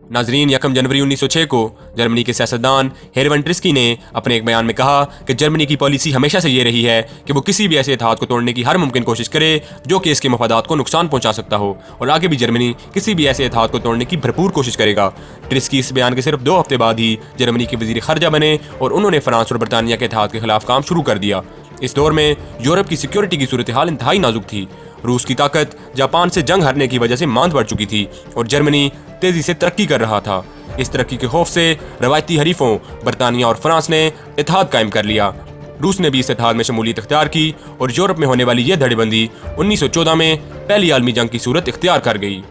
नाजरीन, 1 जनवरी 1906 को जर्मनी के सियासतदान हेरवन ट्रिस्की ने अपने एक बयान में कहा कि जर्मनी की पॉलिसी हमेशा से ये रही है कि वो किसी भी ऐसे इत्तेहाद को तोड़ने की हर मुमकिन कोशिश करे जो कि इसके मफादात को नुकसान पहुंचा सकता हो, और आगे भी जर्मनी किसी भी ऐसे इत्तेहाद को तोड़ने की भरपूर कोशिश करेगा। ट्रिस्की इस बयान के सिर्फ 2 हफ्ते बाद ही जर्मनी के वजीर खर्जा बने और उन्होंने फ्रांस और बरतानिया के इत्तेहाद के खिलाफ काम शुरू कर दिया। इस दौर में यूरोप की सिक्योरिटी की सूरत हाल इंतहाई नाजुक थी। रूस की ताकत जापान से जंग हारने की वजह से मांद पड़ चुकी थी और जर्मनी तेजी से तरक्की कर रहा था। इस तरक्की के खौफ से रवायती हरीफों बरतानिया और फ्रांस ने इत्तेहाद कायम कर लिया। रूस ने भी इस इत्तेहाद में शमूलियत इख्तियार की और यूरोप में होने वाली यह धड़ेबंदी 1914 में पहली आलमी जंग की सूरत इख्तियार कर गई।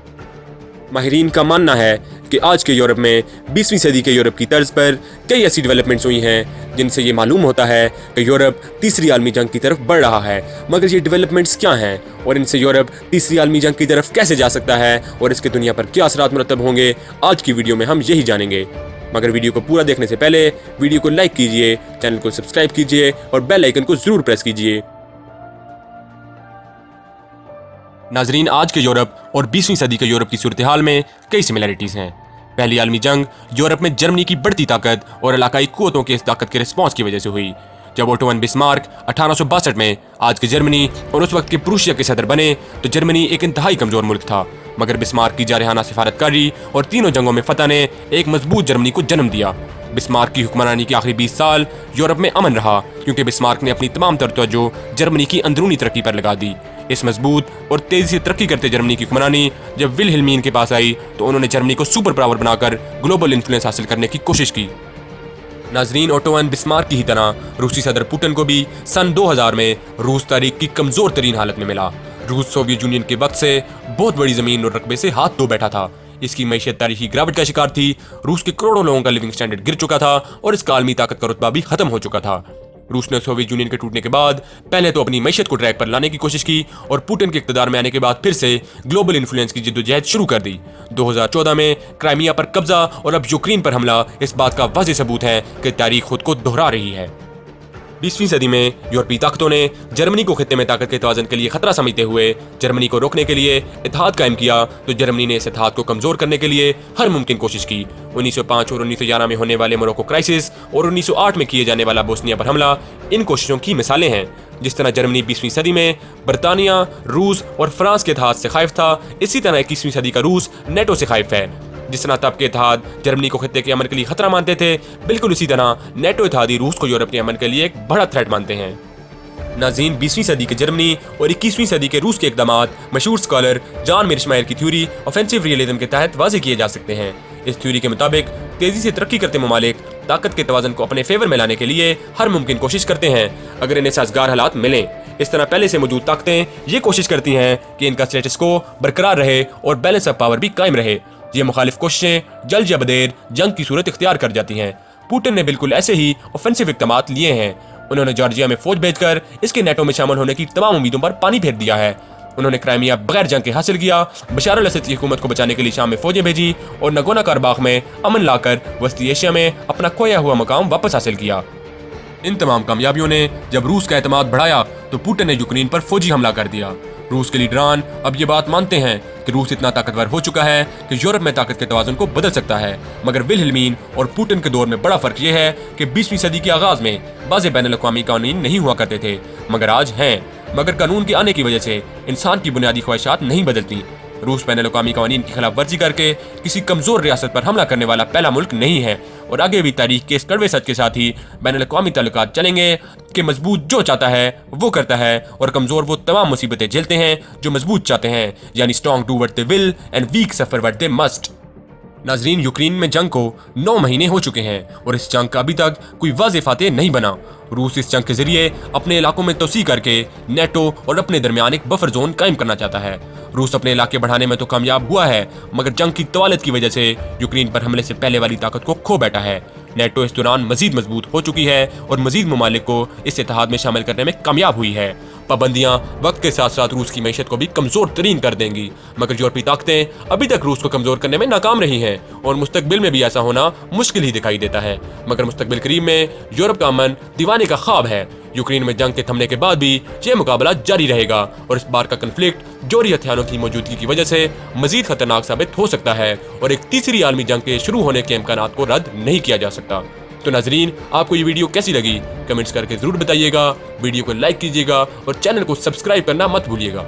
माहिरीन का मानना है कि आज के यूरोप में 20वीं सदी के यूरोप की तर्ज पर कई ऐसी डेवलपमेंट्स हुई हैं जिनसे ये मालूम होता है कि यूरोप तीसरी आलमी जंग की तरफ बढ़ रहा है। मगर ये डेवलपमेंट्स क्या हैं और इनसे यूरोप तीसरी आलमी जंग की तरफ कैसे जा सकता है और इसके दुनिया पर क्या असरात मुरतब होंगे, आज की वीडियो में हम यही जानेंगे। मगर वीडियो को पूरा देखने से पहले वीडियो को लाइक कीजिए, चैनल को सब्सक्राइब कीजिए और बेल आइकन को जरूर प्रेस कीजिए। नाजरीन, आज के यूरोप और 20वीं सदी के यूरोप की सूरत हाल में कई सिमिलरिटीज़ हैं। पहली आलमी जंग यूरोप में जर्मनी की बढ़ती ताकत और इलाकाई कुव्वतों की इस ताकत के रिस्पॉन्स की वजह से हुई। जब ओटो वन बिस्मार्क 1862 में आज के जर्मनी और उस वक्त के प्रूशिया के सदर बने तो जर्मनी एक इंतहाई कमजोर मुल्क था। मगर बिस्मार्क की जारहाना सिफारतकारी और तीनों जंगों में फतह ने एक मजबूत जर्मनी को जन्म दिया। बिस्मार्क की हुक्मरानी के आखिरी 20 साल यूरोप में अमन रहा क्योंकि बिस्मार्क ने अपनी तमाम तवज्जो जर्मनी की अंदरूनी तरक्की पर लगा दी। इस मजबूत और तेजी से तरक्की करते जर्मनी की हुक्मरानी जब विल्हेल्मीन के पास आई तो उन्होंने जर्मनी को सुपर पावर बनाकर ग्लोबल इन्फ्लुएंस हासिल करने की कोशिश की। नाजरीन, ओटो वन बिस्मार्क की ही तरह रूसी सदर पुतिन को भी सन 2000 में रूस तारीख की कमजोर तरीन हालत में मिला। रूस सोवियत यूनियन के वक्त से बहुत बड़ी जमीन और रकबे से हाथ धो बैठा था। इसकी मैशियत तारीखी गिरावट का शिकार थी। रूस के करोड़ों लोगों का लिविंग स्टैंडर्ड गिर चुका था और इसका आलमी ताकत का रुतबा भी खत्म हो चुका था। रूस ने सोवियत यूनियन के टूटने के बाद पहले तो अपनी मैशियत को ट्रैक पर लाने की कोशिश की और पुतिन के इक़्तिदार में आने के बाद फिर से ग्लोबल इन्फ्लुएंस की जद्दोजहद शुरू कर दी। 2014 में क्राइमिया पर कब्जा और अब यूक्रेन पर हमला इस बात का वाज़ेह सबूत है कि तारीख खुद को दोहरा रही है। 20वीं सदी में यूरोपीय ताकतों ने जर्मनी को खित्ते में ताकत के तवाज़ुन के लिए खतरा समझते हुए जर्मनी को रोकने के लिए इत्तेहाद कायम किया, तो जर्मनी ने इस इत्तेहाद को कमजोर करने के लिए हर मुमकिन कोशिश की। 1905 और 1911 में होने वाले मोरक्को क्राइसिस और 1908 में किए जाने वाला बोस्निया पर हमला इन कोशिशों की मिसालें हैं। जिस तरह जर्मनी 20वीं सदी में बरतानिया, रूस और फ्रांस के इत्तेहाद से खाइफ था, इसी तरह 21वीं सदी का रूस नेटो से खाइफ है। जिस तरह तब के इत्तेहाद जर्मनी को खित्ते के अमन के लिए खतरा मानते थे, बिल्कुल उसी तरह नेटो इत्तेहादी रूस को यूरोप के अमन के लिए एक बड़ा थ्रेट मानते हैं। नाज़रीन, 20वीं सदी के जर्मनी और 21वीं सदी के रूस के इक़दामात मशहूर स्कॉलर जॉन मीरशमायर की थ्योरी ऑफेंसिव रियलिज्म के तहत वाज़ेह किए जा सकते हैं। इस थ्योरी के मुताबिक तेजी से तरक्की करते ममालिक ताकत के तवाज़ुन को अपने फेवर में लाने के लिए हर मुमकिन कोशिश करते हैं अगर इन्हें साजगार हालात मिलें। इस तरह पहले से मौजूद ताकतें ये कोशिश करती हैं कि इनका स्टेटस को बरकरार रहे और बैलेंस ऑफ पावर भी कायम रहे। ये मुखालिफ कोशिशें जल्द या बदेर जंग की सूरत इख्तियार कर जाती हैं। पुतिन ने बिल्कुल ऐसे ही ऑफेंसिव इक़दामात लिए हैं। उन्होंने जॉर्जिया में फौज भेजकर इसके नेटो में शामिल होने की तमाम उम्मीदों पर पानी फेर दिया है। उन्होंने क्राइमिया बगैर जंग के हासिल किया, बशार अल असद की हुकूमत को बचाने के लिए शाम में फौजें भेजी और नगोना कारबाख में अमन लाकर वस्ती एशिया में अपना खोया हुआ मकाम वापस हासिल किया। इन तमाम कामयाबियों ने जब रूस का एतमाद बढ़ाया तो पुतिन ने यूक्रेन पर फौजी हमला कर दिया। रूस के लीडरान अब ये बात मानते हैं कि रूस इतना ताकतवर हो चुका है कि यूरोप में ताकत के तवाज़ुन को बदल सकता है। मगर विल्हेल्मीन और पुतिन के दौर में बड़ा फर्क यह है कि 20वीं सदी के आगाज में बाज़ बैनुल-अक़वामी कानून नहीं हुआ करते थे, मगर आज हैं। मगर कानून के आने की वजह से इंसान की बुनियादी ख्वाहिशात नहीं बदलती। रूस बैनुल-अक़वामी कानून की खिलाफ वर्जी करके किसी कमजोर रियासत पर हमला करने वाला पहला मुल्क नहीं है और आगे भी तारीख के इस कड़वे सच के साथ ही बैनुल-अक़वामी ताल्लुकात चलेंगे कि मजबूत जो चाहता है वो करता है और कमजोर वो तमाम मुसीबतें झेलते हैं जो मजबूत चाहते हैं, यानी strong do what they will and weak suffer what they must. नाजरीन, यूक्रेन में जंग को 9 महीने हो चुके हैं और इस जंग का अभी तक कोई वाज़ेह फातेह नहीं बना। रूस इस जंग के जरिए अपने इलाकों में तोसी करके नेटो और अपने दरमियान एक बफर जोन कायम करना चाहता है। रूस अपने इलाके बढ़ाने में तो कामयाब हुआ है, मगर जंग की तवालत की वजह से यूक्रेन पर हमले से पहले वाली ताकत को खो बैठा है। नेटो इस दौरान मजीद मजबूत हो चुकी है और मजीद ममालिक को इस इत्तेहाद में शामिल करने में कामयाब हुई है। पाबंदियां वक्त के साथ साथ रूस की मैशत को भी कमजोर तरीन कर देंगी, मगर यूरोपीय ताकतें अभी तक रूस को कमजोर करने में नाकाम रही हैं और मुस्तकबिल में भी ऐसा होना मुश्किल ही दिखाई देता है। मगर मुस्तकबिल करीब में यूरोप का अमन दीवाने का ख्वाब है। यूक्रेन में जंग के थमने के बाद भी ये मुकाबला जारी रहेगा और इस बार का कन्फ्लिक्ट जोहरी हथियारों की मौजूदगी की वजह से मजीद खतरनाक साबित हो सकता है और एक तीसरी आलमी जंग के शुरू होने के इम्कानात को रद्द नहीं किया जा सकता। तो नाजरीन, आपको ये वीडियो कैसी लगी कमेंट्स करके जरूर बताइएगा, वीडियो को लाइक कीजिएगा और चैनल को सब्सक्राइब करना मत भूलिएगा।